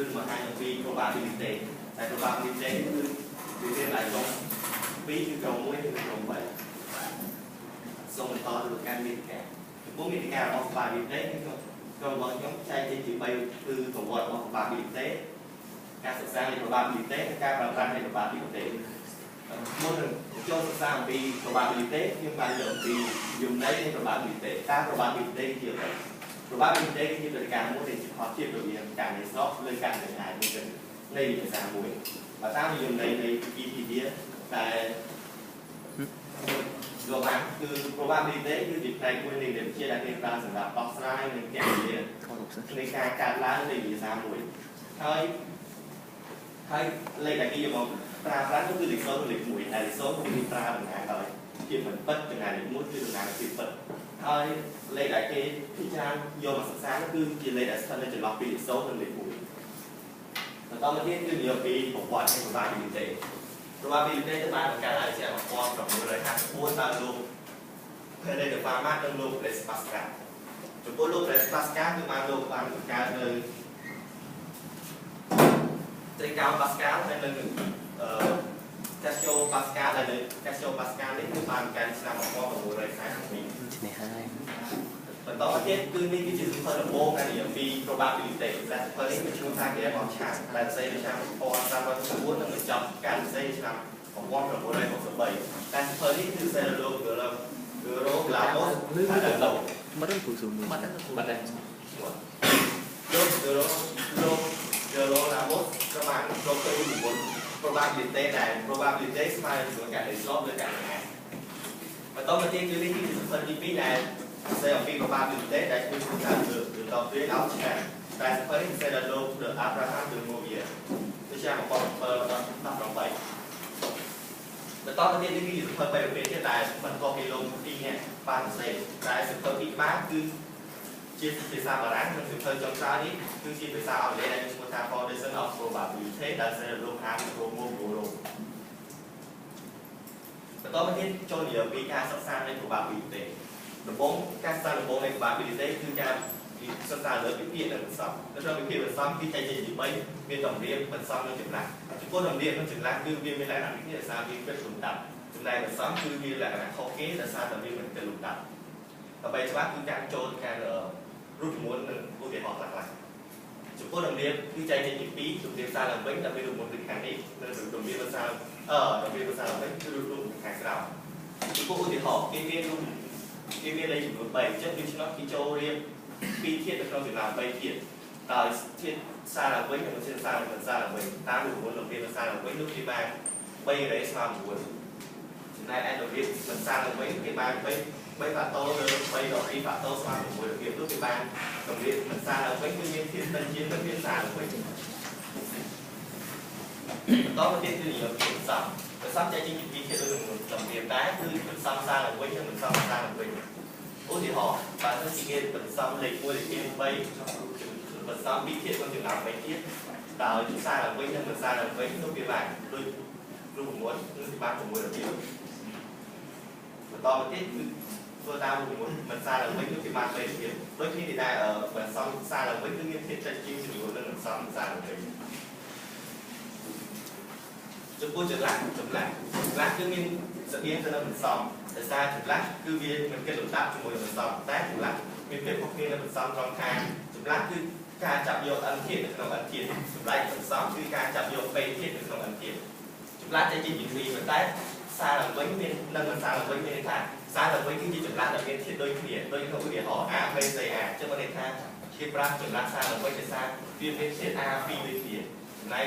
គឺមកហាញអំពី probability តែ probability គឺវាlạiក្នុង2គឺក្រុម1គឺក្រុម3សូមបន្តទៅការមានការចំពោះមានការរបស់ probability គឺក្រុមរបស់ខ្ញុំចែកជា3គឺប្រវត្តិរបស់ probability ការសិក្សានៃ probability និងការប្រើប្រាស់នៃ probability មុននឹងចូលសិក្សាអំពី probability ខ្ញុំបានលើកអំពីយមន័យនៃ probability តើ probability ជាអ្វី probability គឺជាប្រតិកម្មមួយដែលជាផលជារវាងការនៃស្របលើការចំណាយមួយនៃភាសាមួយបើតាមយមន័យនៃ Wikipedia តែលោកបានគឺ probability គឺជាផ្នែកមួយនៃវិទ្យាដែលគេប្រើសម្រាប់ដោះស្រាយនិងគណនានៃការកើតឡើងនៃភាសាមួយហើយលេខដែលគេយកមកប្រើប្រាស់នោះគឺលេខ0និងលេខ1ដែលលេខ0គឺប្រើដំណើរដោយជាមិនពិតចំណែកលេខ1គឺដំណើរជាពិតហើយលេខដែលគេពិចារណាយកមកសិក្សានោះគឺជាលេខដែលស្ថិតនៅចន្លោះពីលេខ0និងលេខ1បន្តមកទៀតគឺនិយាយពីប្រវត្តិនៃ probability ទៅបានបង្កើតឡើងជា1954ដោយលោក Frederick Fermat និងលោក Blaise Pascal ចំពោះលោក Blaise Pascal គឺបានលោកបានបង្កើតនៅត្រីកោណ Pascal ហើយនៅCasio Pascal ដែលនៅ Casio Pascal នេះគឺបានបង្កើតឆ្នាំ1942នេះហើយបន្តមកទៀតគឺនេះគឺជាសៀវភៅដំបូងដែលនិយាយពី probability ដែលសៀវភៅនេះមានឈ្មោះថា Game of Chance ដែលផ្សាយនៅឆ្នាំ1949និងបញ្ចប់ការផ្សាយឆ្នាំ1963តែសៀវភៅនេះគឺផ្សាយលើលោកEuro Lamos ហើយដល់លោកមិនដឹងព្រោះមួយមិនដឹងលោកEuro Lamos ត្រូវបានលោកទៅនិមន្ត probability ដែល probability ស្មើនឹងការដែលស្របលើការចំណាយបន្តមកទៀតគឺនេះគឺជាសៀវភៅទី2ដែលផ្សាយអំពី probability ដែលគឺថាលើតទៅដល់ឆ្នាំតែសៀវភៅនេះផ្សាយដល់លោក Abraham de Moivre ទៅឆ្នាំ1918បន្តទៅទៀតនេះគឺជាសៀវភៅបែបប្រភេទទៀតដែលមិនក៏ពីលោកទីនេះបានផ្សាយតែសៀវភៅទី3គឺជាភាសាបារាំងនិងសៀវភៅចុងក្រោយនេះគឺជាភាសាអង់គ្លេសដែលមានឈ្មោះថា Foundation of Probability ដែលផ្សាយដល់លោក Arthur Moivre បន្តមកទៀតចូលនិយាយពីការសិក្សានៃ probability ដំបូងការសិក្សាដំបូងនៃ probability គឺការសិក្សាលើវិភាគនិងបន្សំនៅក្នុងវិភាគបន្សំគឺចែកចេញជា3មានតម្រៀបបន្សំនិងចម្លាស់ចំពោះតម្រៀបនិងចម្លាស់គឺវាមានលក្ខណៈវិទ្យាសាស្ត្រវាគិតលំដាប់ចំណែកបន្សំគឺវាលក្ខណៈខុសគេដោយសារតែវាមិនគិតលំដាប់ដើម្បីច្បាស់គឺការចូលការរូបមន្តនិងឧទាហរណ៍ខ្លះៗចំពោះតម្រៀបគឺចែកចេញជា2តម្រៀបសារឡើងវិញដែលមានរូបមន្តដូចខាងនេះនិងតម្រៀបភាសាឡើងវិញគឺរូបខាងក្រោមចំពោះឧទាហរណ៍គេមានរូបគេមានលេខចំនួន3អញ្ចឹងដូច្នោះគេចូលរៀប2ធាតុនៅក្នុងចម្លាស់3ធាតុដោយធាតុសារឡើងវិញនិងធាតុសារឡើងវិញតាមរូបមន្តតម្រៀបសារឡើងវិញនោះគេបាន3រ៉េស្មើ9ចំណែកឯតម្រៀបសារឡើងវិញគេបាន3ហ្វាតូលើ3ដល់2ហ្វាតូស្មើ6របៀបនោះគេបានតម្រៀបសារឡើងវិញគឺមានធាតុតិចជាងតម្រៀបសារឡើងវិញបន្តមកទៀតគឺនិយាយពីបន្សំចែកជាពីរធាតុដូចនឹងតម្រៀបដែរគឺបន្សំសារឡើងវិញនិងបន្សំសារឡើងវិញឧទាហរណ៍បើសិនជាគេបន្សំលេខ1លេខ2 3បន្សំពីរធាតុក្នុងចម្លាស់3ធាតុដោយសារឡើងវិញនិងបន្សារឡើងវិញនោះវាបានដូចរូបមន្តគឺបាន6របៀបបន្តមកទៀតគឺធ្វើតាមរូបមន្តបន្សារឡើងវិញគឺបាន3របៀបដូចគ្នានេះដែរបន្សំសារឡើងវិញគឺមានធាតុតិចជាងចំនួននិងបន្សំសារឡើងវិញចំពោះចម្លាស់គឺមានស្បៀងទៅនឹងបន្សំដោយសារចម្លាស់គឺវាមិនគិតលំដាប់ជាមួយនឹងបន្សំតែចម្លាស់មានភាពខុសគ្នានឹងបន្សំត្រង់ថាចម្លាស់គឺការចាប់យកអន្ធាតុនៅក្នុងអន្ធាតុសម្រាប់បន្សំគឺការចាប់យក3ធាតុនៅក្នុងអន្ធាតុចម្លាស់ចែកជាពីរប៉ុន្តែសារឡើងវិញមាននិងបន្សារឡើងវិញមានន័យថាសារឡើងវិញគឺជាចម្លាស់ដែលមានធាតុដូចគ្នាដូចក្នុងឧទាហរណ៍ A B C A អញ្ចឹងមានន័យថាជាប្រាស់ចម្លាស់សារឡើងវិញដោយសារវាមានធាតុ A 2ដូចគ្នាចំណែក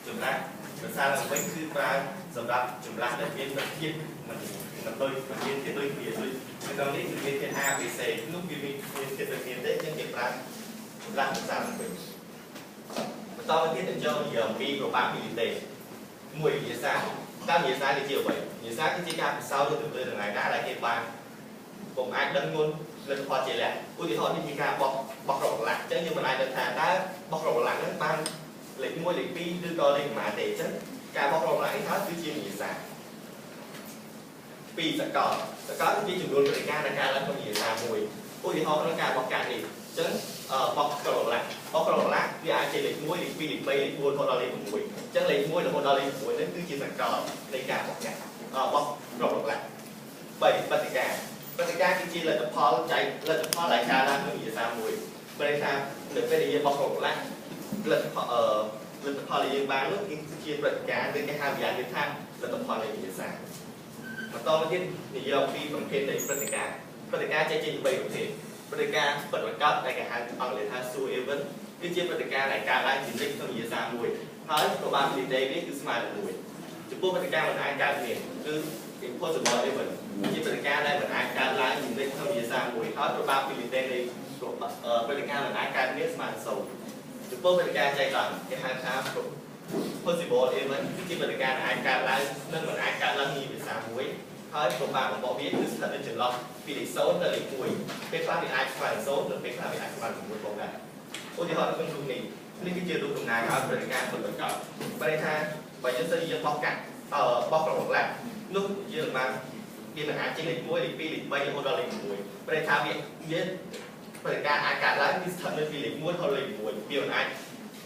ចម្លាស់បន្សារឡើងវិញគឺប្រើសម្រាប់ចម្លាស់ដែលមានធាតុមិនដូចមានធាតុដូចគ្នាដូចក្នុងនេះគឺមានធាតុ A B C នោះវាមានធាតុដូចគ្នាទេអញ្ចឹងគេប្រើចម្លាស់បន្សារឡើងវិញបន្តមកទៀតទៅចូលនិយាយអំពី probability មួយវិទ្យាសាស្ត្រតើវិទ្យាសាស្ត្រគឺជាអ្វីវិទ្យាសាស្ត្រគឺជាការពិសោធន៍ទៅលើថ្ងៃណាដែលគេបានពុំអាចដឹងមុនលទ្ធផលជាលក្ខឧទាហរណ៍នេះជាការបោះរកកន្លះអញ្ចឹងយើងមិនអាចដឹងថាតើបោះរកកន្លះហ្នឹងបានលេខ1លេខ2ឬក៏លេខប៉ុន្មានទេអញ្ចឹងការបោះរកកន្លះនេះហើយគឺជាវិទ្យាសាស្ត្រពីសកលគឺជាចំនួនបរិការនៃការឡើងក្នុងវិទ្យាសាស្ត្រមួយឧទាហរណ៍ក្នុងការបោះកាត់នេះអញ្ចឹងបោះរកកន្លះវាអាច ជាលេខ1លេខ2លេខ3លេខ4រហូតដល់លេខ6អញ្ចឹងលេខ1រហូតដល់លេខ6នេះគឺជាសកលនៃការបោះចាក់បោះប្រកបឡើង3បតិកាគឺជាលទ្ធផលដែលកើតឡើងក្នុងវិទ្យាសាស្ត្រមួយព្រោះថានៅពេលដែលយើងបោះប្រកបឡើងលទ្ធផលដែលយើងបាននោះគឺជាព្រឹត្តិការណ៍ឬគេហៅយ៉ាងនេះថាលទ្ធផលនៃវិទ្យាសាស្ត្របន្តមកទៀតនិយាយអំពីប្រភេទនៃព្រឹត្តិការណ៍ចេញជា3ប្រភេទព្រឹត្តិការណ៍ពិតប្រាកដដែលគេហៅអង់គ្លេសថា true event គឺជាព្រឹត្តិការណ៍ដែលកើតឡើងជានិច្ចក្នុងវិទ្យាសាស្ត្រមួយហើយ probability នេះគឺស្មើនឹង1ចំពោះព្រឹត្តិការណ៍មិនអាចកើតមានគឺ impossible event ជាព្រឹត្តិការណ៍ដែលមិនអាចកើតឡើងជានិច្ចក្នុងវិទ្យាសាស្ត្រមួយហើយ probability នៃព្រឹត្តិការណ៍មិនអាចកើតមានស្មើនឹង0ចំពោះព្រឹត្តិការណ៍ចៃដន្យគេហៅថា possible event គឺជាព្រឹត្តិការណ៍ដែលអាចកើតឡើងនិងមិនអាចកើតឡើងក្នុងវិទ្យាសាស្ត្រមួយហើយប្រមាណរបស់វាគឺស្ថិតនៅចន្លោះពីលេខ0ទៅលេខ1ពេលខ្លះវាអាចស្មើនឹង0និងពេលខ្លះវាអាចស្មើនឹង1ផងដែរឧទាហរណ៍ក្នុងរូបនេះគឺជារូបដំណើរឲ្យព្រឹត្តិការណ៍ពិតប្រាកដបើន័យថាបើយើងទៅយើងបោះប្រកបឡើងនោះយើងបានវាមិនអាចចេញលេខ1លេខ2លេខ3រហូតដល់លេខ6បើន័យថាវាព្រឹត្តិការណ៍អាចកើតឡើងគឺស្ថិតនៅពីលេខ1ដល់លេខ6វាមិនអាច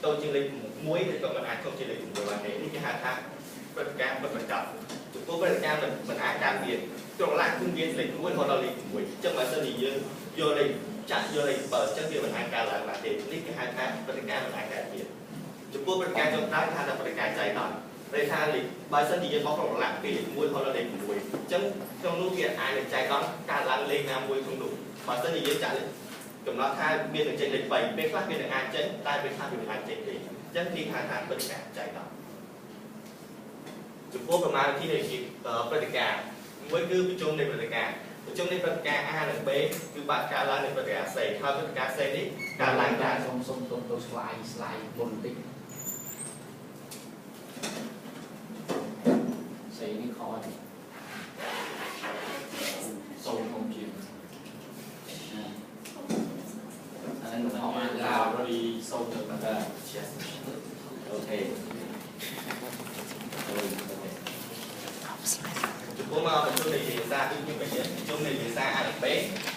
ទៅជាលេខ1ឬក៏មិនអាចទៅជាលេខ6បានទេនេះគេហៅថាព្រឹត្តិការណ៍ពិតប្រាកដចំពោះព្រឹត្តិការណ៍មិនអាចកើតមានត្រង់ឡើងគឺវាលេខ1រហូតដល់លេខ6អញ្ចឹងបើសិនជាយើងយកលេខចាក់យកលេខ7អញ្ចឹងវាមិនអាចកើតឡើងបានទេនេះគេហៅថាព្រឹត្តិការណ៍មិនអាចកើតមានចំពោះព្រឹត្តិការណ៍ចុងក្រោយគេហៅថាព្រឹត្តិការណ៍ចៃដន្យដែលថាលេខបើសិនជាយើងបោះប្រកបឡើងពីលេខ1រហូតដល់លេខ6អញ្ចឹងក្នុងនោះវាអាចនឹងចៃដន្យកើតឡើងលេខណាមួយក្នុងនោះបើសិនជាយើងចាក់លេខកំណត់ថាមាននឹងចេញលេខ3ពេលខ្លះវានឹងអាចចេញតែពេលខ្លះវាមិនអាចចេញទេអញ្ចឹងគេហៅថាព្រឹត្តិការណ៍ចៃដន្យចំពោះប្រមាណវិធីនៃព្រឹត្តិការណ៍មួយគឺប្រជុំនៃព្រឹត្តិការណ៍A និង B គឺបានកើតឡើងនៅព្រឹត្តិការណ៍ផ្សេងហើយព្រឹត្តិការណ៍ផ្សេងនេះកើតឡើងតាមសុំទៅ slide មុនបន្តិចស្អីនេះខោសូមខ្ញុំជាអានេះខោឡាវរីសូមទៅបាទអូខេចំពោះមកបញ្ចូលនៃវិទ្យាសាស្ត្រគឺខ្ញុំបញ្ជាក់បញ្ចូលនៃវិទ្យាសាស្ត្រ A និង B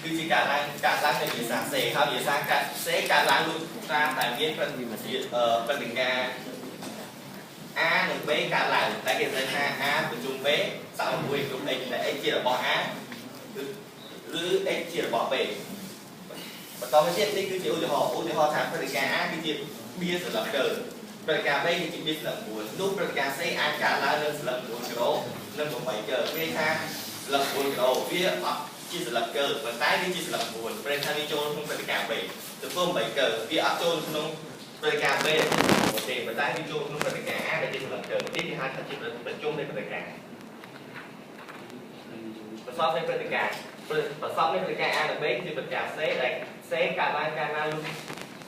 គឺជាការឡើងនៃវិទ្យាសាស្ត្រ C ហើយវិទ្យាសាស្ត្រ C កើតឡើងលុះត្រាតែមានព្រឹត្តិការណ៍ A និង B កើតឡើងតែគេនិយាយថា A បញ្ជុំ B សរុបមួយគ្រប់ x ដែល x ជារបស់ A ឬ x ជារបស់ B បន្តមកទៀតនេះគឺជាឧទាហរណ៍ថាព្រឹត្តិការណ៍ A គឺជាបៀសន្លឹកកើព្រឹត្តិការណ៍ B គឺជាបៀសន្លឹក9នោះព្រឹត្តិការណ៍ C អាចកើតឡើងនៅសន្លឹក9គីឡូនិង8កើវាថាសន្លឹក9គីឡូវាអត់ជាសន្លឹកកើប៉ុន្តែវាជាសន្លឹក9ព្រឹត្តិការណ៍នេះចូលក្នុងព្រឹត្តិការណ៍ B ចំពោះ8កើវាអត់ចូលក្នុងព្រឹត្តិការណ៍ B ទេប៉ុន្តែវាចូលក្នុងព្រឹត្តិការណ៍ A ដែលជាសន្លឹកកើនេះគេហៅថាជាប្រជុំនៃព្រឹត្តិការណ៍ប្រសពនៃព្រឹត្តិការណ៍ A និង B គឺព្រឹត្តិការណ៍ C ដែល C កើតឡើងកាលណា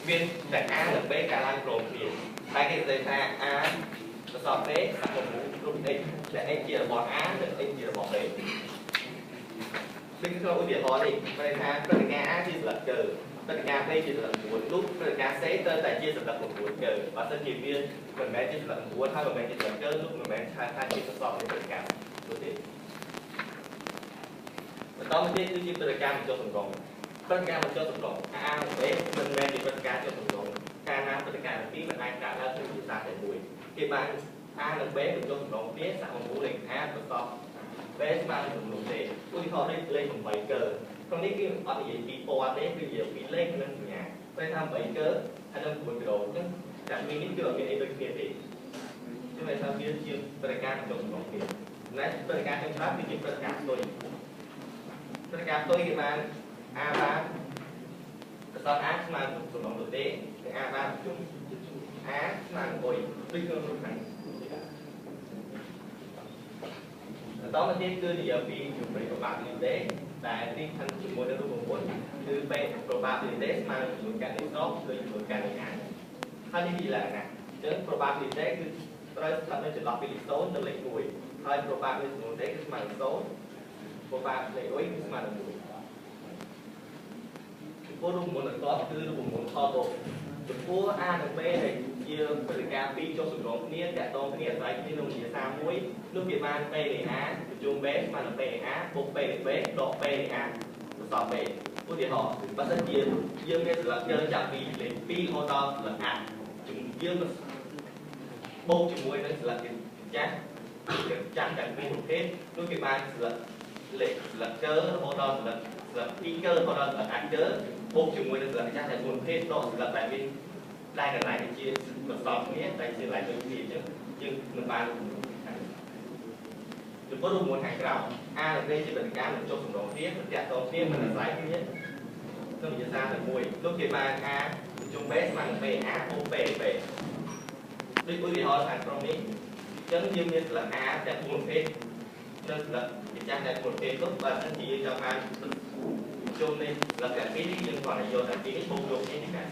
មានតែ A និង B កើតឡើងព្រមគ្នាតែគេនិយាយថា A ប្រសព B សរុបគ្រប់ x ដែល x ជារបស់ A និង x ជារបស់ B នេះគឺឧទាហរណ៍នេះគេថាព្រឹត្តិការណ៍ A ជាសន្លឹកកើព្រឹត្តិការណ៍ B ជាសន្លឹក9នោះព្រឹត្តិការណ៍ C ត្រូវតែជាសន្លឹក9កើបើសិនជាវាមិនមែនជាសន្លឹក9ហើយមិនមែនជាសន្លឹកកើនោះមិនមែនថាជាប្រសពនៃព្រឹត្តិការណ៍នោះទេបន្តមកទៀតគឺជាព្រឹត្តិការណ៍បញ្ចុះសម្រងព្រឹត្តិការណ៍បញ្ចុះសម្រង A និង B មិនមែនជាព្រឹត្តិការណ៍ចុះសម្រងកាលណាព្រឹត្តិការណ៍ទី2មិនអាចកើតឡើងក្នុងវិទ្យាសាស្ត្រតែមួយគេបាន A និង B បញ្ចុះសម្រងគ្នាសមមូលលេខ A ប្រសព B ស្មើនឹងនោះទេឧទាហរណ៍នេះលេខ8កើក្នុងនេះគឺអត់និយាយពីពណ៌ទេគឺនិយាយពីលេខនិងសញ្ញាពេលថា8កើហើយនឹង9គីឡូអញ្ចឹងតែមីនេះគឺអត់មានអីដូចគ្នាទេគឺមានថាវាជាព្រឹត្តិការណ៍បញ្ចុះសម្រងគ្នាណាព្រឹត្តិការណ៍ទាំងច្រើនគឺជាព្រឹត្តិការណ៍ផ្ទុយព្រឹត្តិការណ៍ផ្ទុយគេបាន A បានប្រសព A ស្មើនឹងសម្រងនោះទេគឺ A បានជុំ A ស្មើនឹង1ដូចក្នុងរូបខាងបន្តមកទៀតគឺនិយាយពីជំនួយប្របាក់នេះទេដែលទីខាងជាមួយនឹងរូបមន្តគឺពេលប្របាក់នេះទេស្មើនឹងចំនួនការនេះស្របឬចំនួនការនេះអានហើយនេះជាលក្ខណៈអញ្ចឹងប្របាក់នេះទេគឺត្រូវស្ថិតនៅចន្លោះពីលេខ0ទៅលេខ1ហើយប្របាក់នេះចំនួនទេគឺស្មើនឹង0ប្របាក់លេខ1គឺស្មើនឹង1ចំពោះរូបមន្តបន្តគឺរូបមន្តថតរូបចំពោះ A និង B ដែលជាព្រឹត្តិការណ៍2ចុះសម្រុងគ្នាតាក់ទងគ្នាអាស្រ័យគ្នាក្នុងវិទ្យាសាស្ត្រមួយនោះគេបាន P នៃ A បញ្ជុំ B ស្មើនឹង P នៃ A បូក P នៃ B ដក P នៃ A ប្រសព B ឧទាហរណ៍បើសិនជាយើងមានសន្លឹកយើងចាប់ពីលេខ2រហូតដល់សន្លឹក A chúng dương bông chúng môi nó là cái chán cảnh viên một thế lúc cái ban là chớ hỗ trợ là speaker hỗ trợ là actor bông chúng môi nó là chán cảnh một thế đó là tại vì đây là lại cái chia một sòng nghĩa tại chia lại cái gì chứ nhưng mình ban chúng có luôn một hàng rào A là B chỉเป็นการมันจบสมรองเทียบมันแจกตรงเทียบมันหลายที่นี้ก็มีจะสร้างแต่มวยลูกเกม A จงเบสมันเป็น A โอเปด้วยอุทิศทางตรงนี้จังยืมเนี่ยlà A แต่บุญเพศนั่นlà cái trangแต่บุญเพศก็แบบนั้นที่จะมาจงนี่là cả cái liên quan đến vô là cái bộ dụng cái cả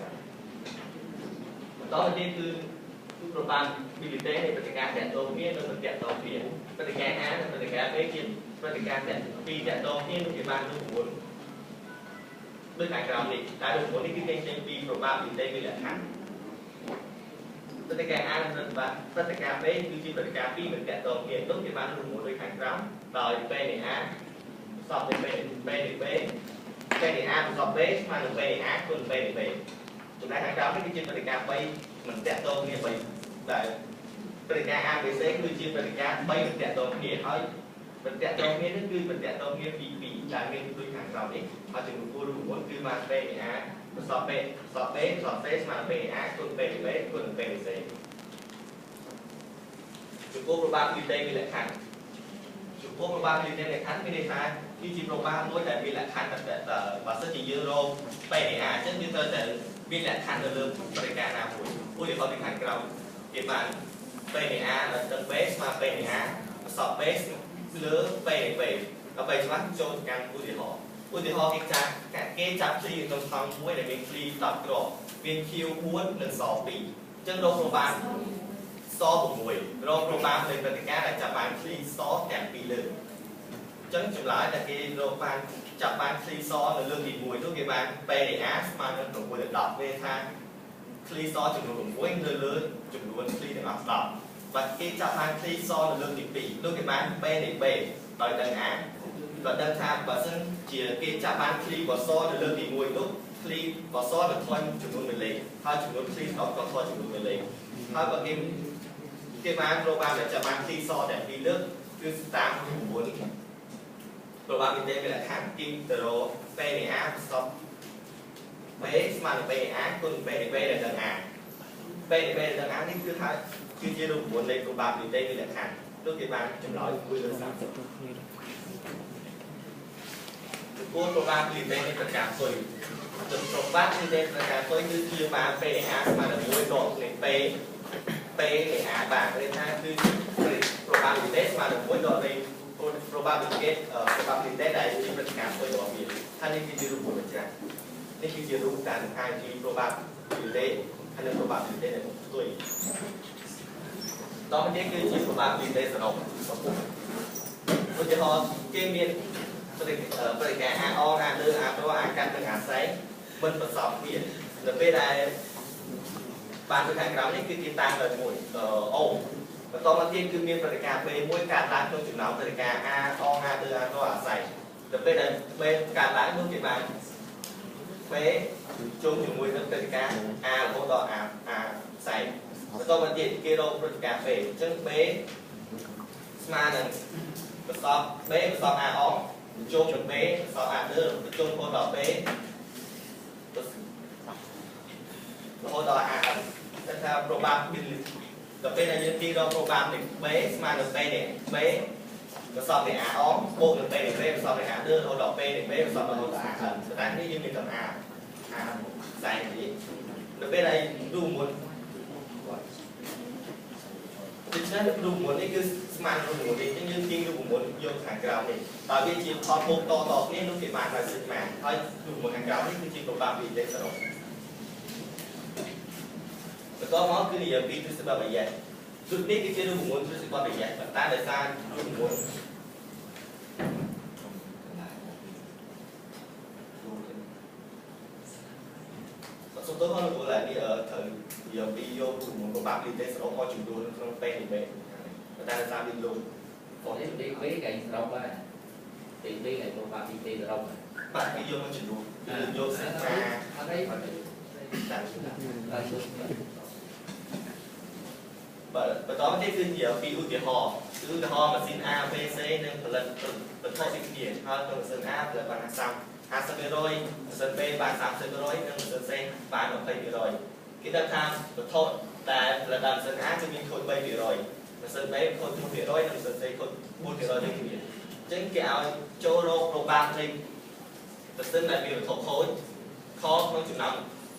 đó là cáiคือprobability ในปฏิการแตะตรงนี้โดยมันแตะตรงเพียงปฏิการ A ปฏิการ B กินปฏิการแตะ B แตะตรงนี้ที่บ้านลูกหมุนด้วยการกล่าวนี้แต่ลูกหมุนนี่คือเป็น B probability มีหลักฐานปฏิการ A นั่นว่าปฏิการ B คือปฏิการ B เหมือนแตะตรงเพียงต้องที่บ้านลูกหมุนด้วยการกล่าวโดย B ใน A สอบใน B ใน B ใน A สอบ B มาใน B ใน A คุณ B ใน B จุดนั้นการกล่าวนี่คือปฏิการ B เหมือนแตะตรงเนี่ย B tại phần nhà ABC cứ chia phần nhà bay phần nhà tổng nghĩa thôi phần nhà tổng nghĩa nó cứ phần nhà tổng nghĩa bị là nguyên tôi hàng rào đấy họ chỉ một đủ muốn cứ mà B A sọt B mà B A quân B quân B C chúng cô probability bị lệ khăn chúng cô probability lệ khăn cái này sai khi chỉ probability mỗi đại bị lệ khăn là và sẽ chỉ euro B A chứ như tôi để bị lệ khăn là lương phần nhà nào ui thì họ bị hàng rào thì bạn P này A là tầng base mà P này A sọt base lứa P này về và về cho cho càng ưu thị họ cái chạm gì trong phòng mũi để mình free tập rồi viên Q muốn lần 2 ปีchân đâu program so một mũi rồi program lên về cái là chạm bàn free so kèm bị lừa chân chụp lại là cái program chạm bàn free so là lương thì mũi lúc cái bàn P này A mà nó tổng mũi được đọc về thang free so chụp một mũi lớn chụp luôn free để học tập và cái chạm bàn free so là lương thì bị lúc cái bàn P này B đòi đơn A và đơn tham và sân chỉ cái chạm bàn free của so là lương thì mũi lúc free của so là thôi chụp luôn mình lấy hai chụp luôn free so còn thôi chụp luôn mình lấy hai và cái bàn program để chạm bàn free so để bị nước cứ 8 4 probability là kháng kim từ P này A so B mà là B A cùng B này B là đơn A B này B là đơn A thì cứ thay cứ chia đủ bốn lấy probability là kháng lúc cái bàn chấm nói vui lớn sáng cô probability này tất cả rồi probability tất cả tôi như chia mà P này A mà là mỗi độ này P này A bảng lên hai cứ probability mà là mỗi độ này probability này chỉ tất cả tôi bỏ biển thay nên chia đủ bốn làนี่คือจะรู้การทายทีโปรบาบิลิตี้อันนั้นโปรบาบิลิตี้ในตัวตอนนี้คือทีโปรบาบิลิตี้สำหรับตัวจะพอเกมเมียนบริการอาร์อาร์เดอร์อาร์เพราะว่าอาร์การทำงานไซส์มันประสอบเปลี่ยนแต่ไม่ได้บางบริการเรานี่คือติดตามเลยหมดโอ้ตอนนี้คือมีบริการเป็นมวยการร้านตรงจุดน้ำบริการอาร์อาร์เดอร์อาร์เพราะว่าใส่แต่ไม่ได้เป็นการร้านตรงจุดน้ำbé chung dùng mùi nước từ cá A ô tô A xài và tôi vẫn dịch kia đâu cà phê chân bé smart này bé shop A on chung dùng bé shop A đưa chung ô tô bé ô tô A thế theo probability rồi bên này kia đâu probability bé smart được bé này bé shop này A on bộ được bé này bé shop này A đưa ô tô bé này bé shop ô tô A thật ra như mình cầm A xài gì rồi bên đây đủ muốn thì nó đủ muốn cái cứ smart đủ muốn thì như khi đủ muốn dùng hàng rào này tại vì chỉ họ một to nên lúc cái bàn là sự mà thôi đủ muốn hàng rào thì chỉ có 3 vị để sử dụng và có món cứ nhiều vị tôi sẽ bảo vậy chút biết cái chế đủ muốn tôi sẽ qua vậy và ta để xa đủ muốn số tốt hơn của lại đi ở thời giờ video của một các bạn đi tới số coi chụp luôn không tay thì về người ta ra đi luôn còn nếu đi với cái rộng á thì đi này một bạn đi rộng bạn video mà chụp luôn vô sẽ ra បន្តមកទៀតគឺជាពីឧទាហរណ៍ម៉ាស៊ីន A B C នឹងផលិតបន្ថយពីគ្នាហើយក្នុងម៉ាស៊ីន A ផលិតបាន50%ម៉ាស៊ីន B បាន30%និងម៉ាស៊ីន C បាន20%គេដឹងថាបន្ថយតែផលិតតាមម៉ាស៊ីន A គឺមានខូច3%ម៉ាស៊ីន B ខូច1%និងម៉ាស៊ីន C ខូច4%ដូចគ្នាអញ្ចឹងគេឲ្យចូលរកប្របាកនៃម៉ាស៊ីនដែលមានវត្ថុខូចខក្នុងចំណោម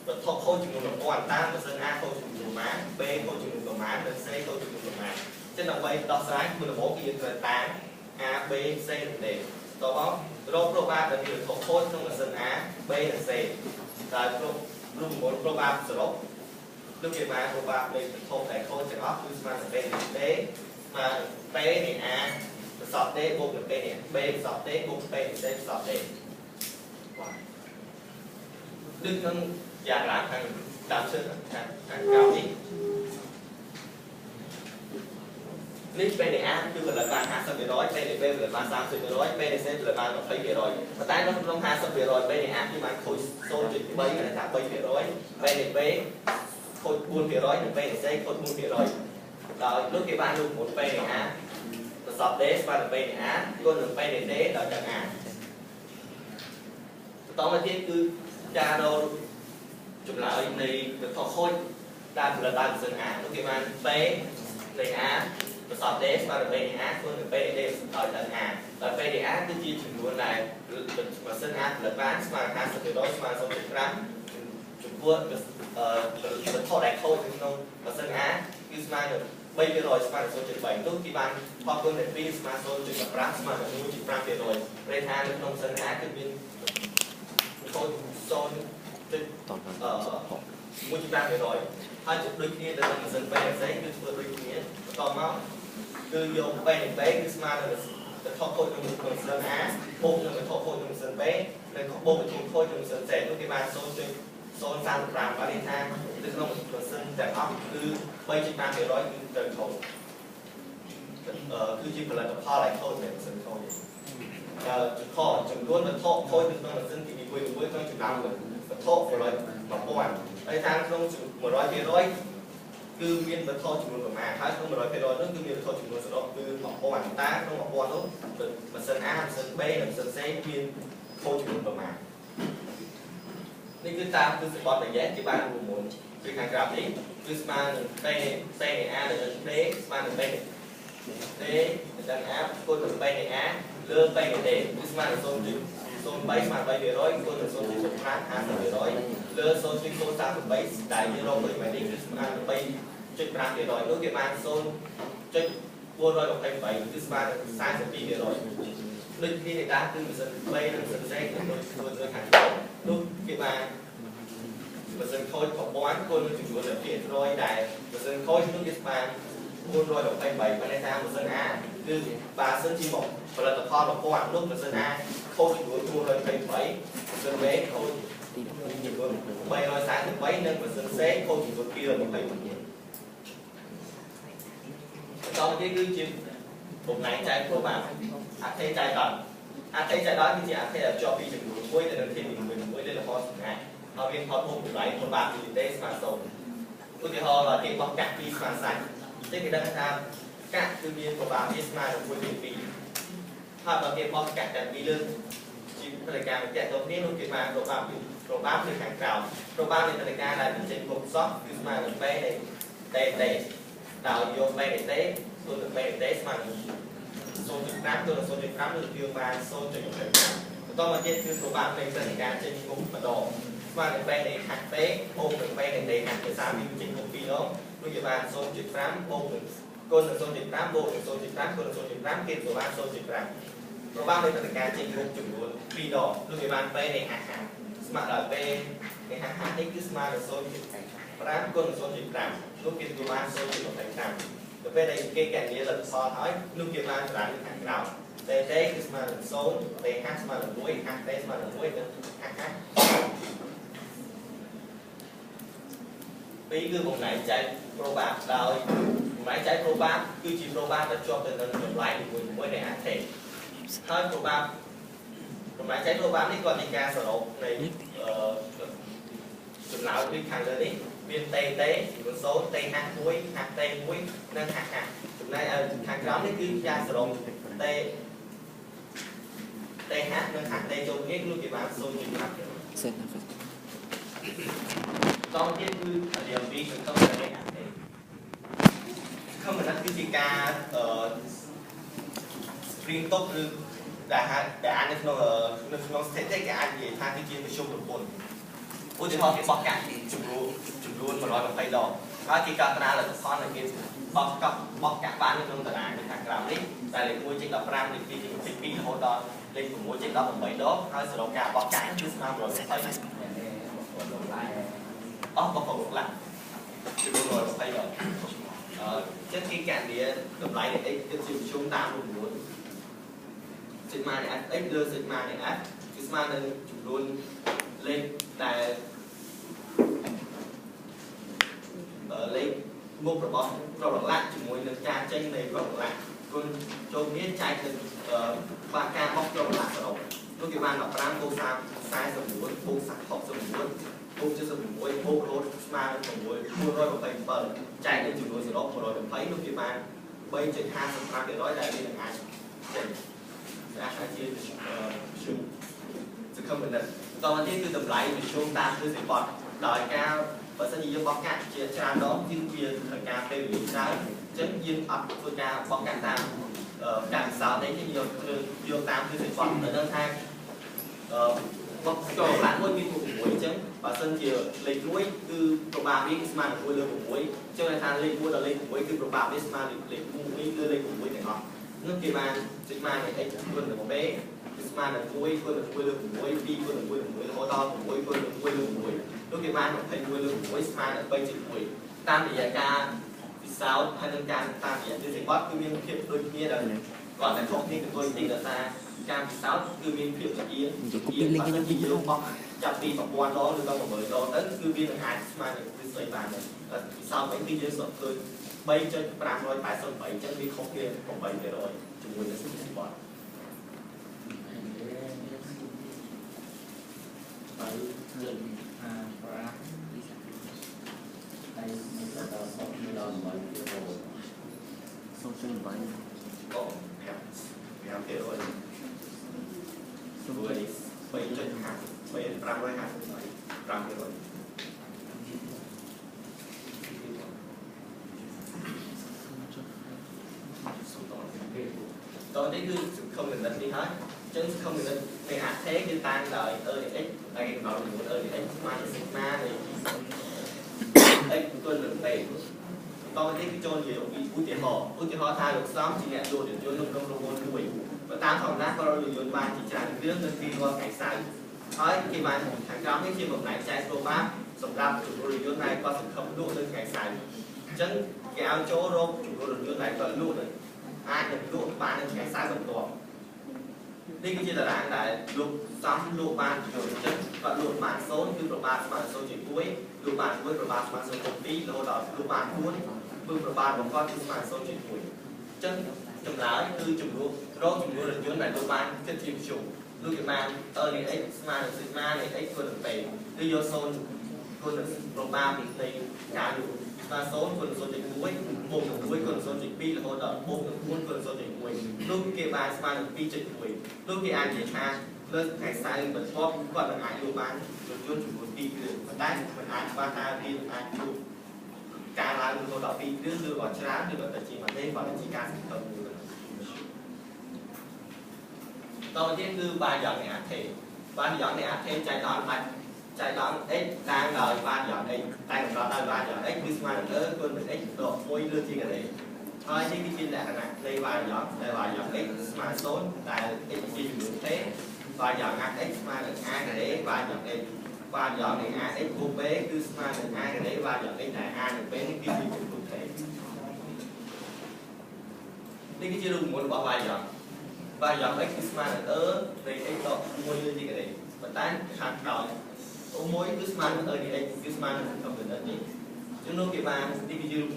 វត្ថុខូចចំនួន1000តាមម៉ាស៊ីន A ខូចចំនួនប្រមាណ B ខូចចំនួនប្រមាណនិង C ខូចចំនួនប្រមាណចឹងដើម្បីដោះស្រាយគឺដំបូងគឺយើងត្រូវតាម A B C និង D តបមករកប្របាកដែលមានវត្ថុខូចក្នុងម៉ាស៊ីន A B និង C តែគ្រប់ប្របាកសរុបដូចជាបានប្របាកនៃវត្ថុដែលខូចទាំងអស់គឺស្មើនឹង B និង D ស្មើនឹង P នៃ A បន្សល់ D បូកនឹង P នេះ B បន្សល់ D បូក P និង C បន្សល់ D ដូចក្នុងយ៉ាងណាខាងតាមជើងខាងក្រៅនេះនេះពេលនៃ A គឺផលិតបាន50%ពេលនៃ B ផលិតបាន30%ពេលនៃ C ផលិតបាន20%ប៉ុន្តែនៅក្នុង50%ពេលនៃ A គឺបានខូច 0.3 គឺថា 3%ពេលនៃ B ខូច 4% និងពេលនៃ C ខូច 1% ដោយលោកគេបានរួមមុនពេលនៃ A បន្សល់ D ស្មើនឹងពេលនៃ A គុណនឹងពេលនៃ D ដល់ទាំង A បន្តមកទៀតគឺការរកចម្លើយនៃវត្ថុខូចដែលផលិតដោយម៉ាស៊ីន A នោះគេបាន P នៃ A បន្សល់ D ស្មើនឹង P នៃ A គុណនឹង P នៃ D ដល់ដល់ A ដល់ P នៃ A គឺជាចំនួនដែលម៉ាស៊ីន A ផលិតបានស្មើនឹង 50% ស្មើនឹង 0.5 ចំពោះវត្ថុដែលខូចក្នុងម៉ាស៊ីន A គឺស្មើនឹង 3% ស្មើនឹង 0.3 នោះគេបានផុសគុណនៃ2ស្មើនឹង 0.15 ស្មើនឹង 1.5% ប្រែថានៅក្នុងម៉ាស៊ីន A គឺមានខូច 1.5% ហើយដូចគ្នាទៅនឹងម៉ាស៊ីន B ផ្សេងគឺធ្វើដូចគ្នាបន្តមកគឺយក B និង B គឺស្មើនឹងវត្ថុខូចក្នុងម៉ាស៊ីន A បូកនឹងវត្ថុខូចក្នុងម៉ាស៊ីន B និងបូកវត្ថុខូចក្នុងម៉ាស៊ីន C នោះគេបាន 0.035 បានន័យថានៅក្នុងម៉ាស៊ីនទាំងអស់គឺ 3.5% គឺត្រូវខូចគឺជាផលិតផលដែលខូចនៃម៉ាស៊ីនខូចចំនួនវត្ថុខូចនៅក្នុងម៉ាស៊ីនទី1ក្នុងចំណោមវត្ថុផលិត 1000 ហើយថាក្នុង 100% គឺមានវត្ថុចំនួនប្រមាណហើយក្នុង 100% នោះគឺមានវត្ថុចំនួនសរុបគឺ 1000 តែក្នុង 1000 នោះម៉ាស៊ីន A ម៉ាស៊ីន B និងម៉ាស៊ីន C មានខូចចំនួនប្រមាណនេះគឺតាមទស្សនបទដែលយើងគេបានរួមមុនពីខាងក្រៅនេះគឺស្មើនឹង P នៃ A និង D ស្មើនឹង P នៃ D និង A គុណនឹង P នៃ A លើ P នៃ D គឺស្មើនឹង 0.03 ស្មើ 3%គុណនឹង 0.5 50% លើ 0.038 ដែលយើងរកដូចបែបនេះគឺស្មើនឹង 3.5% នោះគេបាន 0.428 គឺស្មើនឹង 42%ដូចគ្នានៃការគឺម៉ាស៊ីន B និងម៉ាស៊ីន C ដូចធ្វើខាងក្រោមនោះគេបានម៉ាស៊ីនខូច 1000 គុណនឹងចំនួនដែលភាគរយដែលម៉ាស៊ីនខូចនោះគេស្មើ428 បានន័យថាម៉ាស៊ីន A គឺបើសិនជាមកផលិតផល 1000 នោះម៉ាស៊ីន A ខូចចំនួន428 ម៉ាស៊ីន B ខូចចំនួន343និងម៉ាស៊ីន C ខូចចំនួន221បន្តមកទៀតគឺជាបំណែកចែកព្រោះបាទអត្ថេចែកដល់គឺជាអត្ថេដែលជាប់ពីចំនួន1ទៅនឹងធាតុនីមួយៗលើលំហសម្ងាត់ហើយមានផលពុកចម្លៃប្របាកពីទេស្មើ0ឧទាហរណ៍ថាគេបោះកាក់2ស្មើសាច់ទេគេដឹងថាកាក់គឺមានប្របាកវាស្មើនឹង1ពី2ហើយបើគេបោះកាក់តែ2លើជាផ្នែកការបញ្ជាក់ទៅគ្នានោះគេបានប្របាកនៅខាងក្រោមប្របាកនៃផ្នែកការដែលបញ្ចេញពុកសោះគឺស្មើនឹង B នៃ D ដោយយក B នៃ D គុណនឹង B នៃ D ស្មើនឹង 0.5 ទៅនឹង 0.5 នឹងវាបាន 0.25 បន្តមកទៀតគឺប្របាកនៃផ្នែកការចេញពុកម្ដងស្មើនឹង B នៃខាង T បូកនឹង B នៃ D ខាងភាសាវាចេញពុក2ដងនោះវាបាន 0.5 បូកនឹងគុណនឹង 0.5 បូកនឹង 0.5 គុណនឹង 0.5 គេប្របាក 0.5 ប្របាកនៃផ្នែកការចេញពុកចំនួន2ដងនោះវាបាន B នៃ HH ស្មើដល់ B នៃ HH នេះគឺស្មើនឹង 0.5 គុណនឹង 0.5 នោះគេប្របាក 0.25 ទៅពេលដែលគេកណនីលទ្ធផលហើយនោះគេបានត្រាំខាងក្រោម TT គឺស្មើនឹង 0 TH ស្មើនឹង 1 HT ស្មើនឹង 1 និង HH ពីរគឺបំណែកចែកប្រូបាបដោយបំណែកចែកប្រូបាបគឺជាប្រូបាបដែលជាប់ទៅនឹងចម្លែកមួយនៃអាថេហើយប្រូបាបបំណែកចែកប្រូបាបនេះក៏ជាការសរុបនៃចម្លែក sao đi khang lên đi viên tê tê chỉ có số tê hạt tê muối nên hạt chúng này hàng đó đấy cứ ra sử dụng tê tê hát nên hạt tê trong cái luôn thì bạn số nhiều hạt còn cái cứ điều vi không là cái hạt tê không phải là cái gì cả riêng tốt như để anh nó sẽ thấy cái anh gì thay cái chuyện về chung được buồn ủa thì họ cái bọc cả thì chụp luôn mà nói bằng tay đỏ đó chỉ cần ra là con là cái bọc cả bán ở trong tờ này thì thằng làm đi tại là mua trên đọc ram thì khi hồi đó lên của mua trên đó bằng bảy đó hai sự đầu cả bọc cả chứ sao rồi sẽ thấy bọc còn lại chụp luôn rồi bằng tay đỏ trước khi cạn thì cầm lại để cái chụp chúng ta muốn sigma này x đưa sigma này f sigma nên chụp luôn lên tại lên một robot lại chỉ muốn được tra tranh này robot lại còn cho biết trái từ ba ca bóc robot lại rồi lúc cái ban đọc ram cô sai rồi muốn cô sạc học rồi muốn cô chưa rồi muốn cô rốt mà rồi muốn rồi phải bờ chạy lên chụp rồi rồi được thấy lúc cái ban bây trên 2 để nói đây là ai ra hai chia chung sự không bình định còn cái từ tầm lại thì chúng ta cứ sẽ còn đòi cao và sẽ như bóc cạn chia ra đó thiên viên thời ca tây bị trái chấn viên ập của ca bóc cạn tam càng sao đấy thì nhiều tam cứ sẽ còn ở đơn thang bóc cầu lãng quân viên của mũi chấn và sân chiều lịch mũi từ proba biết mà của lừa của mũi cho nên thang lịch mũi là lịch của mũi từ proba biết mà lịch mũi đưa lịch của mũi này họ nước kia mà sigma này ấy quân là một bé sigma là mũi quân là mũi lừa của mũi đi quân là mũi là mũi to của mũi quân là mũi lừa của mũi lúc kia mà một thành mũi lừa của mũi sigma là bay chữ mũi tam thì ca sao hay đơn ca tam thì như thế bắt cứ miên khiếp đôi kia là còn là không thì tôi tính là ta cam thì sáu cứ miên khiếp chữ yên và nó chỉ vô bóc chặt đi bọc quan đó được đâu mà bởi đó đến cứ miên là hai sigma là cứ xoay bàn này sau mấy cái giới sọt tôi bay cho 587 chân đi không kia không bay về rồi chúng mình sẽ xử bọn kia rồi vừa đi bay cho hạt bay 527 kia rồi tôi thấy cứ không bình định đi hết chứ không bình định thì ác thế như tan đời x đây gọi là một x mà sigma thì x tôi được tiền tôi thấy cái chôn nhiều bị ưu tiên họ thay được sớm chỉ nhận đồ để chôn nông nông đuổi và tám phòng nát có rồi dùng bàn chỉ trả được nước nên khi qua cảnh sát nói khi mà thằng trong cái khi một này chạy số pháp sòng đạp chủ đồ dùng này có sự không đủ lên cảnh sát chân kéo chỗ rô chủ đồ dùng này còn lụ được ai được lụ bán được cảnh sát đồng tổ đi cái chuyện là đang là lụ xong lụ bàn rồi chân và lụ bàn số như đồ bàn số chỉ cuối lụ bàn cuối đồ bàn số công ty lô đó lụ bàn cuốn bưng đồ bàn một con lụ bàn số chỉ cuối chân chùm lá từ chùm lụ rô chùm lụ được dưới này lụ bàn chân chìm chùm lụ cái bàn này x mà sigma này x quân được về đi vô xôn quân được đồ bàn thì cả lụ và số quân số chỉ cuối một cuối quân số chỉ pi là hỗ trợ một quân số chỉ cuối lúc kia bài sigma được pi chỉ cuối lúc kia anh chỉ ha lên ngày sai lên bật pop còn là ai lụ bàn được dưới chùm lụ pi được và đáy mình ai ba ta pi được ai lụ cả là lụ đó pi đưa vào chán đưa vào tài chính mà đây vào tài chính ca sinh tồn tôi tiếp đưa ba dọn này ác thể ba dọn này ác thể chạy đón x đang lời ba dọn đây đang còn đó ba dọn x bis mà đỡ quân mình x độ môi đưa chi cái đấy thôi thì cái chuyện là này đây ba dọn x mà số tại x chi được thế ba dọn x mà được a cái đấy ba dọn đây ba dọn này a x cô bé cứ mà được a cái đấy ba dọn x là a được bé cái kia cụ thể đi cái chưa đúng muốn bỏ ba dọn x mà đỡ đây x độ môi đưa chi cái đấy và tán hạt đỏ mối Guzman ở đây Guzman không được đấy chứ nó cái bàn đi cái dùng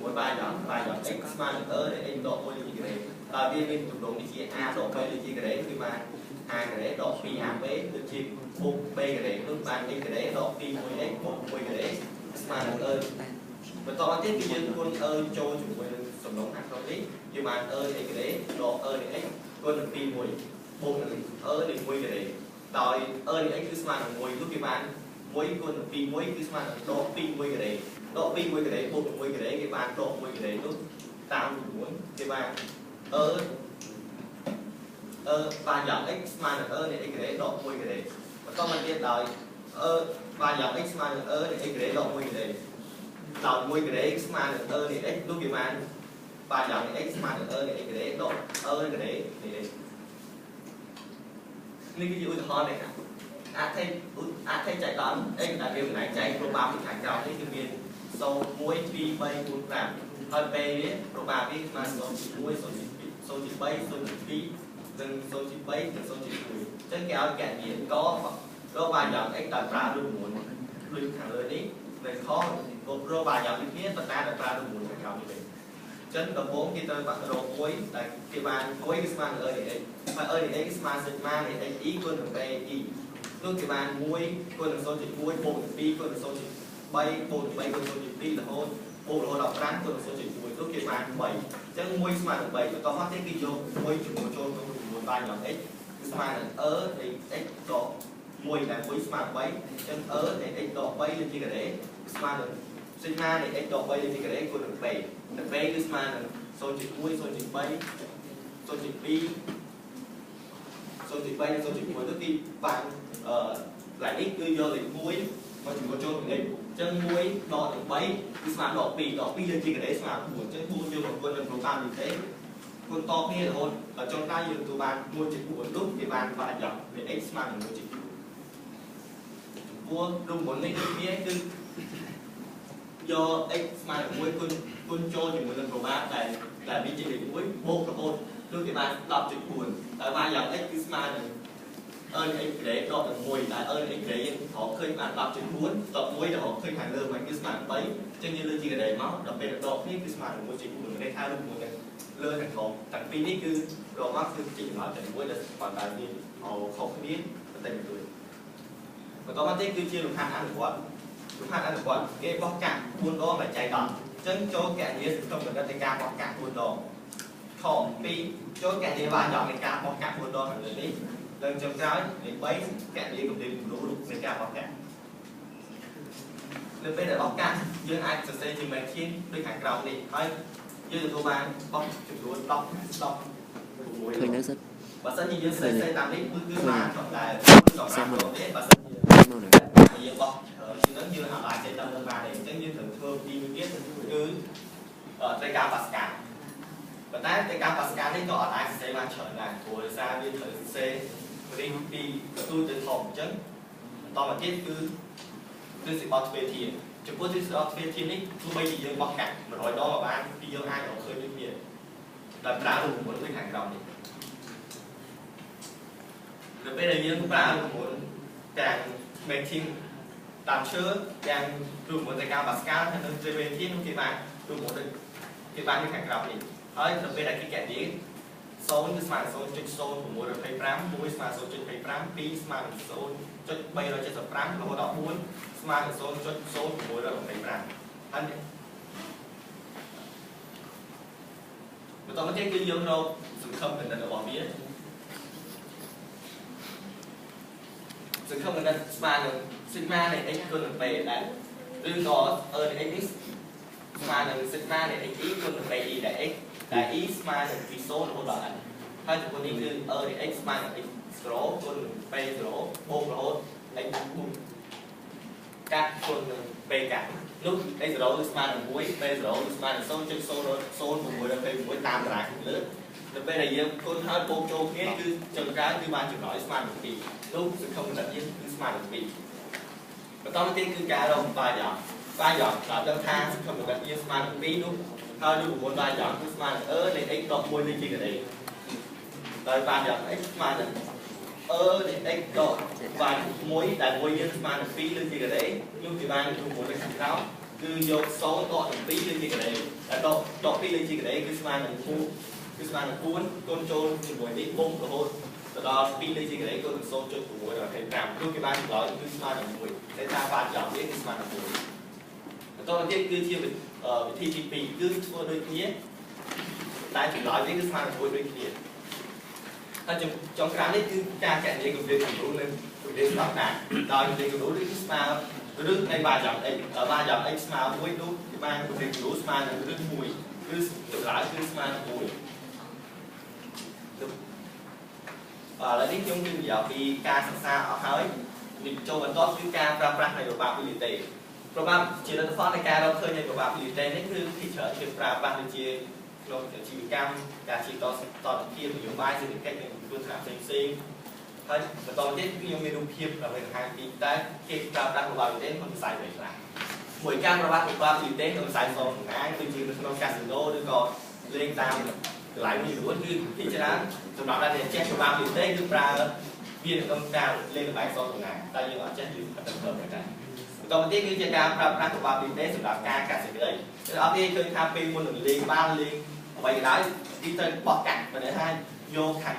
mỗi ba dọn Guzman ở đây anh độ môi như thế này tại vì mình tụt độ đi chia a độ b đi chia cái đấy thì mà a cái đấy độ pi a b được chia một b cái đấy lúc bạn đi cái đấy độ pi mười x một mười cái đấy mà ơi và to tiếp cái dân quân ơi cho chúng mình sầm nóng hạt rồi đấy nhưng mà ơi cái đấy độ ơi x quân được pi mười bốn ơi được mười cái đấy đòi ơi x cứ mà mười lúc cái bạn mỗi quân được pi mỗi cứ mà độ pi mười cái đấy độ pi mười cái đấy bốn mười cái đấy cái bạn độ mười cái đấy lúc tạo muốn cái bạn và dòng x minus này x để độ 10 cái đấy và có mình tiếp đợi và dòng x minus này x để độ 10 cái đấy đợi 10 cái đấy x minus này x lúc kia mà và dòng này x minus này x để độ cái đấy này nên cái gì ủi này thấy chạy toán x là điều này chạy pro ba thành dòng cái viên sau mỗi pi bay cuốn làm hơi p đấy pro ba biết mà số chỉ bay số chỉ pi từng số chỉ bay từng số chỉ mùi trên kéo kẹt điện có vài dòng x đặt ra được muốn luyện thẳng lời đi về khó một rô vài dòng như thế tất cả đặt ra được muốn thành công như vậy chân tập 4 khi tôi bạn rô cuối là cái bàn cuối cái man ơi để mà ơi để x man sigma thì anh ý quân được b y lúc cái bàn muối quân được số chỉ muối bộ được pi quân được số chỉ bay bộ được bay quân số chỉ pi là hôn bộ đồ đọc rắn quân được số chỉ muối lúc cái bàn 7 chân muối man được 7 và có phát thế cái vô muối chủ một chôn một vài dòng x mà thì x độ mùi là muối mà bay chân thì x độ bay lên chi cái đấy mà sigma này x độ bay lên chi cái đấy của được bảy được bay cứ mà số chỉ muối số chỉ bay số chỉ pi số chỉ bay số chỉ muối tức thì bạn lại x cứ vô lại muối mà chỉ có chôn cái chân muối độ được bay cứ mà độ pi lên chi cái đấy mà của chân buôn vô một quân được bao như thế con to kia là hôn ở trong tay dùng tụi bạn mua chỉ của lúc thì bạn phải dọc để x mà mua chỉ mua đúng muốn lấy cái kia cứ do x mà mua con cho chỉ một lần của bạn là bị chỉ định mũi bộ là hôn lúc thì bạn đọc chỉ buồn tại bạn dọc x cứ mà ơn x để đọc được mùi tại ơn x để họ khơi bạn đọc chỉ muốn đọc mũi là họ khơi hàng lơ mà cứ mà bấy cho như lơ chỉ cái đầy máu đặc biệt là đọc cái cứ mà mua chỉ buồn đây thay lúc buồn lơ thành khổ thành pinនេះគឺរមគឺជិះចំណាយតែមួយដែលគាត់តែមានខុសគ្នាតែមួយបន្តមកទៀតគឺជាលំហាត់អនុវត្តគេបោះកាក់4ដងដែលចៃដន្យអញ្ចឹងចូលកណនីសង្គមបណ្ឌិតនៃការបោះកាក់4ដងខ2ចូលកណនីបានយកនៃការបោះកាក់4ដងខាងលើនេះដល់ចុងក្រោយលេខ3កណនីគំនិតគំរូនៃការបោះកាក់នៅពេលដែលបោះកាក់យើងអាចសរសេរជាមេធានដូចខាងក្រោមនេះហើយយើងទទួលបានបោះចំនួន10ឃើញនៅសិនបើសិនជាយើងសេតាមនេះគឺបានត្រឹមតែសម្រាប់ទេបើសិនជាយើងបោះជាងនឹងយើងអាចចេះតាមនឹងបានទេអញ្ចឹងយើងត្រូវធ្វើពីមួយទៀតគឺត្រូវការបាសកាប៉ុន្តែត្រូវការបាសកានេះក៏អត់អាចសរសេរបានច្រើនដែរព្រោះដោយសារវាត្រូវសរសេររៀងពីទទួលទៅធំអញ្ចឹងបន្តមកទៀតគឺសិបទ្វេធាចំពោះទ្រឹស្ដីទ្វេធានេះទោះបីជាយើងបោះកាក់100ដងក៏បានពីយើងអាចរកឃើញដូចគ្នាដែលប្រើរូបមន្តដូចខាងក្រោមនេះនៅពេលដែលយើងប្រើរូបមន្តទាំង mating តាមឈើទាំងរូបមន្តនៃការបាស្កាលហើយនឹងទ្វេធានោះគេបានរូបមន្តគេបានខាងក្រោមនេះហើយនៅពេលដែលគេកែនេះ0គឺស្មើនឹង 0.0625 1ស្មើ0.25 2ស្មើនឹង 0.375 រហូតដល់4ស្មើនឹង 0.0625 ហើយបន្តមកទៀតគឺយើងរកសង្ឃឹមគណិតរបស់វាសង្ឃឹមគណិតស្មើនឹង sigma នៃ x គុណនឹង p ដែរឬក៏នៃ x នេះស្មើនឹង sigma នៃ x គុណនឹង p e ដែល x ដែល e ស្មើនឹងពី0រហូតដល់ n ហើយចំពោះនេះគឺនៃ x ស្មើនឹង x0 គុណនឹង p0 បូករហូត x កាត់គុណនឹង p កាត់នោះ x0 គឺស្មើនឹង1 p0 គឺស្មើនឹង 0.00626 តាមតារាខាងលើដល់ពេលដែលយើងគុណហើយបូកចូលគ្នាគឺចំកើគឺបានចម្លើយស្មើនឹង2នោះសង្ឃឹមគណិតយើងគឺស្មើនឹង2បន្តមកទៀតគឺការរកបាយយ៉ងដល់ដឹងថាសង្ឃឹមគណិតយើងស្មើនឹង2នោះហើយរូបមន្តបាយយ៉ងគឺស្មើនឹងនៃ x ដក1លេខជាកន្លែងដោយបាយយ៉ង x ស្មើនឹងនៃ x ដកបាយ1ដែល1យើងស្មើនឹង2លេខជាកន្លែងនោះគឺបានរូបមន្តនៅខាងក្រោមគឺយក0ដក2លេខជាកន្លែងតែដក2លេខជាកន្លែងគឺស្មើនឹង2 គឺស្មើនឹង4គុណចូលជាមួយនេះបុករហូតទៅដល់2លេខជាកន្លែងគុណនឹង0.6ដល់25ព្រោះគេបានចម្លើយគឺស្មើនឹង1តែថាបានចំវាគឺស្មើនឹង1បន្តទៅទៀតគឺជាវិធីទី2គឺធ្វើដូចគ្នាតែចម្លើយវាគឺស្មើនឹង1ដូចគ្នាហើយចុងក្រោយនេះគឺការកណនីកម្រិតគំរូនិងកម្រិតស្តង់ដារដោយកម្រិតគំរូគឺស្មើឬនៃបាចំ x បាចំ x ស្មើ1នោះគឺបានកម្រិតគំរូស្មើនឹងឬ1គឺចម្លើយគឺស្មើនឹង1ឥឡូវនេះខ្ញុំជម្រាបពីការសិក្សាអស់ហើយនេះចូលបន្តគឺការប្រើប្រាស់នៃ probability ជាលទ្ធផលនៃការរកឃើញនៃ probability នេះគឺទីច្រើនគេប្រើប្រាស់ដូចជាក្នុងអាជីវកម្មការជាតភាពនយោបាយសេដ្ឋកិច្ចនិងគ្រោះថ្នាក់ផ្សេងៗហើយបន្តទៀតខ្ញុំមានរូបភាពដើម្បីបង្ហាញពីតើគេប្រើប្រាស់ probability ក្នុងវិស័យអ្វីខ្លះមួយការប្រើប្រាស់ probability ក្នុងវិស័យសងសំណាងគឺជានៅក្នុងកាស៊ីណូឬក៏លេងតាមកន្លែងមួយចំនួនគឺទីច្រើនសម្រាប់អ្នកចេះ probability គឺប្រើវាក្នុងការលេងល្បែងសងសំណាងតែយើងអត់ចេះយើងអត់ទៅធ្វើដែរបន្តទៀតគឺជាការប្រើប្រាស់ probability សម្រាប់ការកាត់សេចក្តីគឺអត់ទេឃើញថាពេលមុននឹងលេងបានលេងអ្វីក៏ដោយទីត្រូវបោះកាត់បើថាយកខាង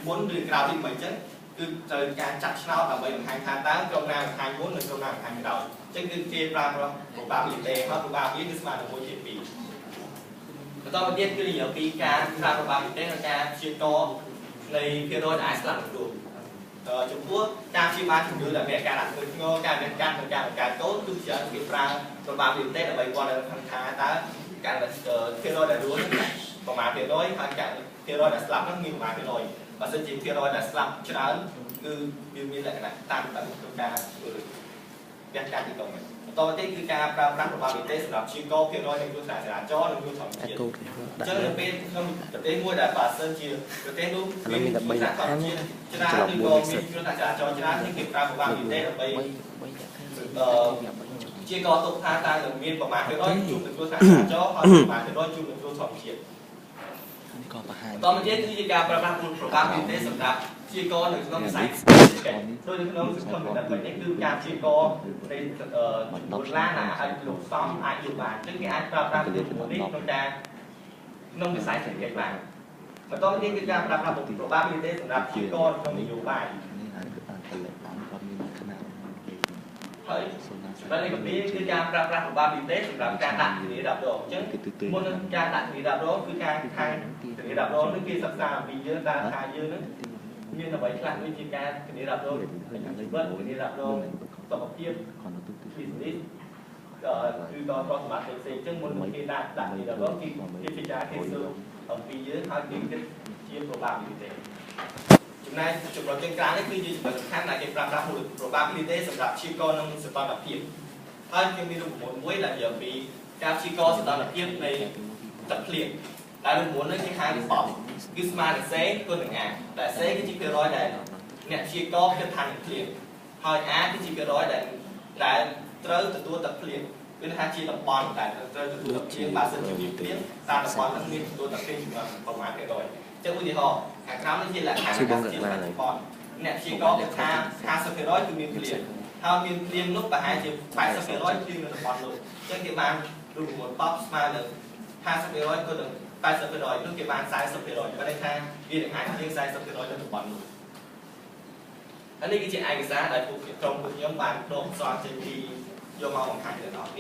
មុនឬក្រោយពីមិនអញ្ចឹងគឺត្រូវការចាត់ឆ្នោតដើម្បីបង្ហាញថាតើក្រុមណាបង្ហាញមុននិងក្រុមណាបង្ហាញក្រោយអញ្ចឹងគឺគេប្រើប្រាស់ probability ហើយ probability គឺស្មើនឹង1ជា2បន្តមកទៀតគឺនិយាយពីការប្រើ probability ក្នុងការព្យាករណ៍នៃភាគរយដែលអាចស្លាប់ខ្លួនចំពោះការព្យាបាលជំងឺដែលមានការដាក់ធ្ងន់ធ្ងរការមានកាត់និងការបង្កើតកូនគឺច្រើនគេប្រើ probability ដើម្បីគាត់ឲ្យដឹងថាតើការភាគរយដែលរស់ប្រមាណភាគរយហើយការភាគរយដែលស្លាប់នោះមានប្រមាណភាគរយបើសិនជាភាគរយដែលស្លាប់ច្រើនគឺវាមានលក្ខណៈតាមក្នុងការវាកាត់ទីកុំបន្តទៅគឺការប្រើប្រាស់ probability សម្រាប់ព្យាករណ៍ភាគរយនៃគ្រោះថ្នាក់ចរាចរណ៍និងគ្រោះធម្មជាតិអញ្ចឹងនៅពេលក្នុងប្រទេសមួយដែលបើសិនជាប្រទេសនោះមានគ្រោះថ្នាក់ធម្មជាតិច្រើនឬក៏មានគ្រោះថ្នាក់ចរាចរណ៍ច្រើនគេប្រើ probability ដើម្បីជាកទុកថាតើនឹងមានប្រមាណភាគរយជួបនឹងគ្រោះថ្នាក់ចរាចរណ៍ហើយប្រមាណភាគរយជួបនឹងគ្រោះធម្មជាតិក៏បង្ហាញតមកទៀតគឺជាការប្រើប្រាស់ probability សម្រាប់ព្យាករណ៍នៅក្នុងវិស័យដូចនៅក្នុងសង្គមแบบនេះគឺការព្យាករណ៍នៃដុល្លារណាអាចលោកសំអាចយកបានអញ្ចឹងគេអាចប្រើប្រាស់នេះក្នុងការក្នុងវិស័យសេដ្ឋកិច្ចបានបន្តមកទៀតគឺការប្រើប្រាស់ probability សម្រាប់ព្យាករណ៍ក្នុងនយោបាយហើយបែបនេះគឺការប្រើប្រាស់ probability សម្រាប់ការដាក់ធានារ៉ាប់រងអញ្ចឹងមុននឹងការដាក់ធានារ៉ាប់រងគឺការខាងធានារ៉ាប់រងនេះគេសិក្សាអំពីយើងតើថាយើងនឹងមានអ្វីខ្លះដូចជាការធានារ៉ាប់រងជីវិតធានារ៉ាប់រងសុខភាព business គឺតប្រសម្បត្តិផ្សេងៗអញ្ចឹងមុននឹងគេដាក់ធានារ៉ាប់រងគេពិចារណាគេសួរអំពីយើងហើយគេគិតជា probability ចំណែកចំណុចទាំងក្រៅនេះគឺជាចំណុចសំខាន់ដែលគេប្រើប្រាស់ probability សម្រាប់ព្យាករណ៍នឹងសីតុណ្ហភាពហើយខ្ញុំមានរូបមន្តមួយដែលនិយាយពីការព្យាករណ៍សីតុណ្ហភាពនៃទឹកភ្លៀងដែលរូបមន្តនេះគេហៅថាបបគឺស្មើនឹង C គុណនឹង A ដែល C គឺជាភាគរយដែលអ្នកព្យាករណ៍គិតថានឹងភ្លៀងហើយ A គឺជាភាគរយដែលត្រូវទទួលទឹកភ្លៀងគឺថាជាតំបន់ដែលត្រូវទទួលទឹកភ្លៀងបើសិនជាមានភ្លៀងតាមតំបន់នោះមានទទួលទឹកភ្លៀងប្រមាណភាគរយចឹងឧទាហរណ៍ខាងក្រោមនេះជាលក្ខណៈជាតំបន់អ្នកព្យាករណ៍គេថា 50% គឺមានភ្លៀងហើយមានភ្លៀងនោះប្រហែលជា 80% ភ្លៀងនៅតំបន់នោះចឹងគេបានរូបមន្តបបស្មើនឹង 50% គុណនឹង 80% នោះគេបាន 40% បើន័យថាវានឹងអាចភ្លៀង 40% នៅតំបន់នោះហើយនេះគឺជាឯកសារដែលពួកខ្ញុំបានដកផ្សំចេញពីយកមកបង្ហាញដល់អ្នកន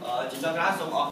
រជាចុងក្រោយសូមអរ